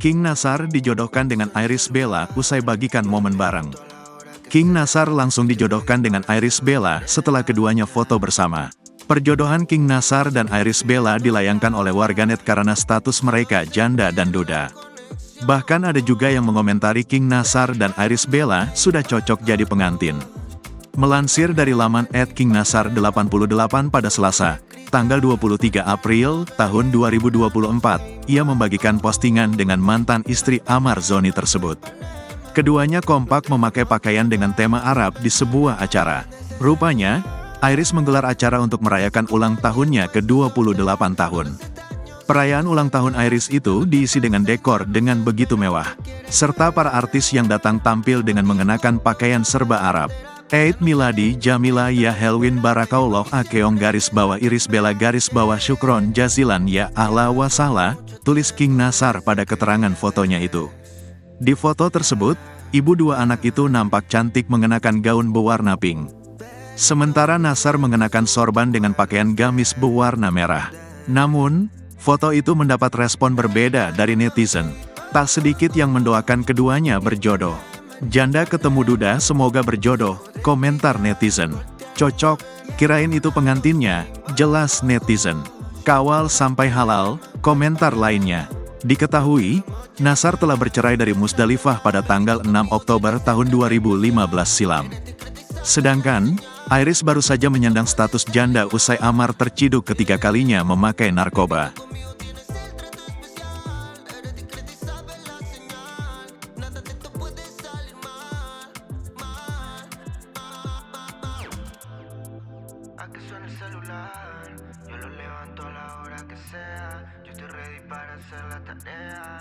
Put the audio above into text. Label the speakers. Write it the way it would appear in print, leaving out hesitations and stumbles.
Speaker 1: King Nasar dijodohkan dengan Iris Bella usai bagikan momen bareng. King Nasar langsung dijodohkan dengan Iris Bella setelah keduanya foto bersama. Perjodohan King Nasar dan Iris Bella dilayangkan oleh warganet karena status mereka janda dan duda. Bahkan ada juga yang mengomentari King Nasar dan Iris Bella sudah cocok jadi pengantin. Melansir dari laman @kingnasar88 pada Selasa, tanggal 23 April tahun 2024, ia membagikan postingan dengan mantan istri Amar Zoni tersebut. Keduanya kompak memakai pakaian dengan tema Arab di sebuah acara. Rupanya, Iris menggelar acara untuk merayakan ulang tahunnya ke-28 tahun. Perayaan ulang tahun Iris itu diisi dengan dekor dengan begitu mewah, serta para artis yang datang tampil dengan mengenakan pakaian serba Arab. Eid Miladi Jamila ya Helwin Barakallah Akeong _Iris Bella _Syukron Jazilan ya ahla wa sahla, tulis King Nasar pada keterangan fotonya itu. Di foto tersebut, ibu dua anak itu nampak cantik mengenakan gaun berwarna pink. Sementara Nasar mengenakan sorban dengan pakaian gamis berwarna merah. Namun, foto itu mendapat respon berbeda dari netizen. Tak sedikit yang mendoakan keduanya berjodoh. Janda ketemu duda semoga berjodoh, komentar netizen. Cocok, kirain itu pengantinnya, jelas netizen. Kawal sampai halal, komentar lainnya. Diketahui, Nasar telah bercerai dari Musdalifah pada tanggal 6 Oktober tahun 2015 silam. Sedangkan, Iris baru saja menyandang status janda usai Amar terciduk ketiga kalinya memakai narkoba.
Speaker 2: A que suene el celular, yo lo levanto a la hora que sea. Yo estoy ready para hacer la tarea.